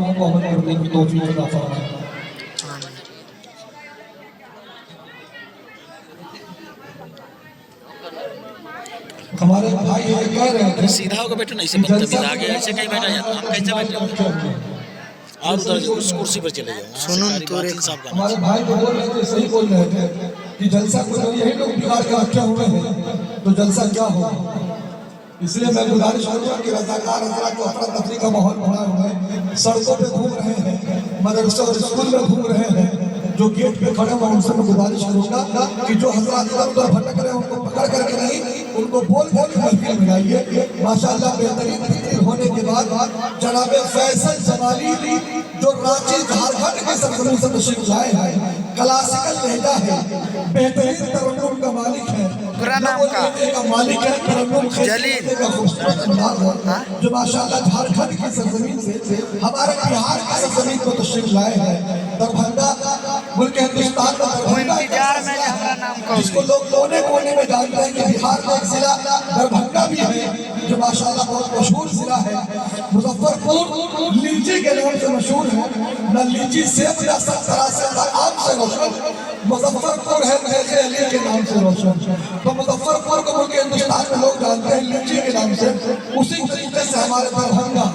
लोगों को अमल करने की तौफीक अता फरमाए। हमारे भाई ये कह रहे थे सीधा होकर बैठो ना, इसे बदतमीज आगे ऐसे कहीं बैठा जाता, हम कैसे बैठे हो? आप उधर उस कुर्सी पर चले जाओ। सुनो न तोरे हमारे भाई जो बोल रहे थे सही बोल रहे थे कि जलसा को जब यही लोग बिगाड़ के रखे हुए हैं तो जलसा क्या होगा। इसलिए मैं गुजारिश करूँगा कि रज़ाकार हज़रात को अफरा तफरी का माहौल बना हुआ है, सड़कों पे घूम रहे हैं, मदरसे और स्कूल में घूम रहे हैं, जो गेट पे खड़े हुए उनसे मैं गुजारिश करूँगा कि जो हज़रात इधर उधर भटक रहे हैं उनको पकड़ करके नहीं, उनको बोल बोल के महफिल में लाइए। माशाअल्लाह बेहतरीन तकरीर होने के बाद जनाब फैसल जमाली जो रांची झारखंड के सरजमीन से तशरीफ लाए हैं, क्लासिकल लहजा है, बेहतरीन तरन्नुम का मालिक है, का मालिक है, तरन्नुम जलील का खूबसूरत अंदाज है, जो माशाअल्लाह झारखंड की सरजमीन से हमारे बिहार की सरजमीन को तशरीफ लाए हैं। दरभंगा मुल्क हिंदुस्तान का दरभंगा जिसको लोग कोने कोने में जानते हैं कि बिहार में एक जिला दरभंगा भी है जो माशाअल्लाह बहुत मशहूर जिला है। मुजफ्फरपुर लीची के नाम से मशहूर है, न लीची सेब न संतरा से न आम से रोशन, मुजफ्फरपुर है मेरे अली के नाम से रोशन। तो मुजफ्फरपुर को मुल्क हिंदुस्तान में लोग जानते हैं लीची के नाम से। उसी तरीके से हमारे दरभंगा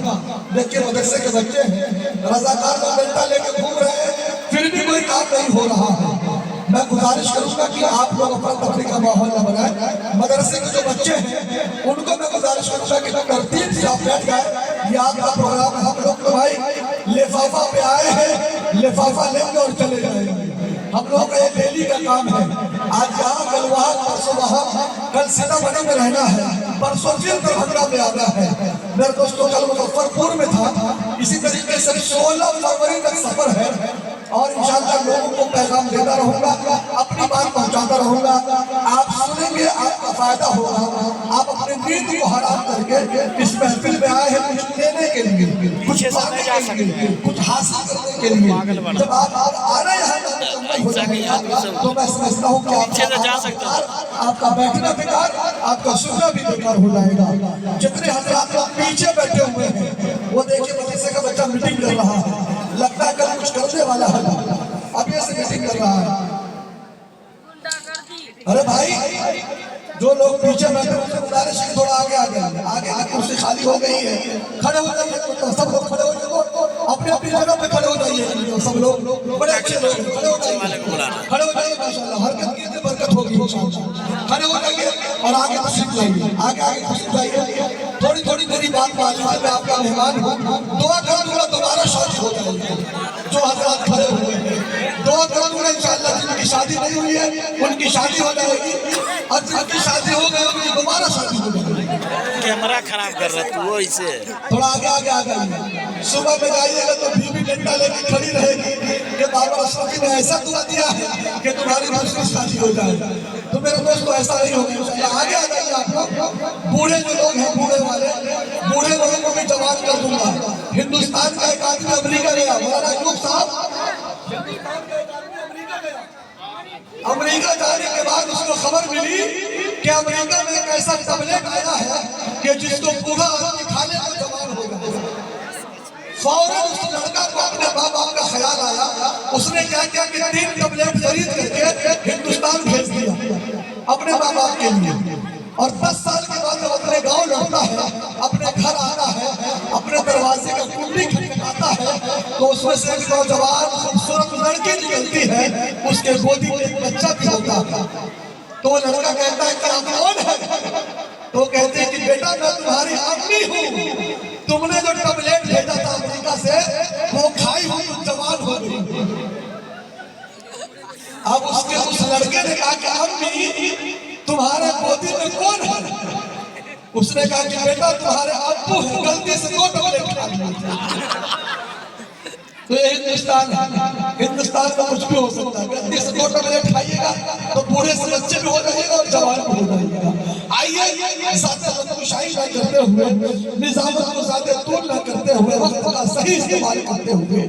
देखिए मदरसे के बच्चे हैं, रज़ाकार लोग बेल्टा लेके घूम रहे हैं, फिर भी कोई काम नहीं हो रहा है। मैं गुजारिश करूंगा कि आप लोग अपना तफरी का माहौल न बनाए। मदरसे के जो बच्चे हैं उनको मैं गुजारिश करूंगा कि तरतीब से आप बैठ जाए। ये आपका प्रोग्राम है, हम लोग तो भाई लिफाफा पे आए हैं, लिफाफा लेंगे और चले जाएंगे। हम लोग का ये डेली का काम है, आज यहाँ कल वहाँ परसों वहाँ, कल सीतामढ़ी में रहना है, परसों फिर दरभंगा में आना है। मेरे दोस्तों कल मुजफ्फरपुर में था, इसी तरीके से 16 फरवरी तक सफर है और इंशाअल्लाह लोगों को पैगाम देता रहूंगा, अपनी बात पहुंचाता रहूंगा। आप सुनेंगे, आपका फायदा होगा। आप अपने नींद को हराम करके इस महफिल में आए हैं कुछ लेने के लिए, कुछ पाने के लिए, कुछ हासिल करने के लिए। जब आप आ रहे हैं तो मैं समझता हूँ कि आपका बैठना बेकार, आपका सुनना भी बेकार हो जाएगा। जितने हज़रात लोग पीछे बैठे हुए हैं वो देखिए मदरसे का बच्चा मीटिंग कर रहा है, लगता है कल कुछ करने वाला है, अब ये से मीटिंग कर रहा है। अरे भाई जो लोग पीछे बैठे उनसे गुजारिश है थोड़ा आगे आ गए, आगे कुर्सी खाली हो गई है, खड़े हो जाइए। तो सब लोग खड़े हो जाइए, अपने अपनी जगह पे खड़े हो जाइए। सब लोग बड़े अच्छे लोग खड़े हो जाइए, खड़े हो जाइए। माशाल्लाह हरकत कीजिए, बरकत होगी इंशाअल्लाह। खड़े हो जाइए और आगे तशरीफ लाइए, आगे आगे तशरीफ लाइए। थोड़ी थोड़ी मेरी बात मानिए, मैं आपका मेहमान हूँ, दुआ करूँगा दोबारा शादी हो जाएगी। जो हज़रात खड़े हुए हैं दुआ करूँगा इंशाअल्लाह जिनकी शादी नहीं हुई है उनकी शादी हो जाएगी, और जिनकी शादी हो गई उनकी दोबारा शादी हो जाएगी। कैमरा खराब कर रहा तू, वो इसे थोड़ा आगे आगे आ जाइए। सुबह में जाइएगा तो बीवी डंडा लेके खड़ी रहेगी कि बाबा अशरफी ने ऐसा दुआ दिया है कि तुम्हारी दूसरी शादी हो जाए। तो मेरे दोस्तों ऐसा नहीं होगा। आगे आ जाइए आप लोग। बूढ़े जो लोग हैं, बूढ़े वाले, बूढ़े लोगों को भी जवाब कर दूंगा। हिंदुस्तान का एक आदमी अमेरिका गया, मौलाना अयूब साहब अमेरिका जाने के बाद उसको खबर मिली कि अमेरिका में एक ऐसा टैबलेट आया है कि जिसको बूढ़ा आदमी खाने को जवान हो गया। फौरन उस लड़का को अपने माँ बाप का ख्याल आया, उसने क्या किया कि 3 टैबलेट खरीद करके हिंदुस्तान भेज दिया अपने माँ बाप के लिए। और 10 साल के बाद जब अपने गांव लौटता है, अपने घर आता है, अपने दरवाजे का कुंडी खटखटाता है तो उसमें से एक नौजवान खूबसूरत लड़की निकलती है, उसके गोदी में एक बच्चा भी होता है। तो लड़का कहता है कि आप कौन है? तो कहते हैं कि बेटा मैं तुम्हारी अम्मी हूँ, तुमने जो टैबलेट भेजा था अमेरिका से वो खाई हुई जवान हो गई। अब उस लड़के ने कहा कि अम्मी तुम्हारे गोदी में कौन है? उसने कहा कि बेटा तुम्हारे अब्बू है, गलती से 2 टैबलेट खा लिए। तो ये हिंदुस्तान है, हिंदुस्तान में कुछ भी हो सकता है। गलती से 2 टैबलेट खाइएगा तो बूढ़े से बच्चे भी हो जाइएगा और जवान भी हो जाइएगा। आइए साथे बदकुशाही न करते हुए, निजामत को ज़्यादा तूल न करते हुए, वक्त का सही इस्तेमाल करते हुए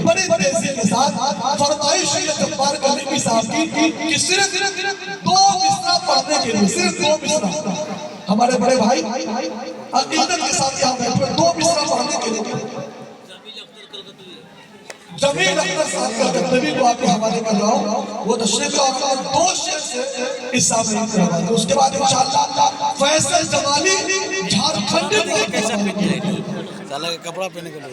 बड़ी तेजी के साथ फरमाइश ये जब्बार कलीमी साहब की कि सिर्फ 2 मिसरा पढ़ने के लिए, सिर्फ 2 मिसरा। हमारे बड़े भाई अकीदत के साथ यहाँ बैठे 2 मिसरा पढ़ने के लिए जमीन अपना साथ कर तभी तो आपके हवाले कर रहा हूँ। वो तो शेर का अपना 2 शेर से इस सामने करवा दो। उसके बाद इंशाअल्लाह फैसल जमाली झारखंड कैसा पीट रहे साला का कपड़ा पहने के लोग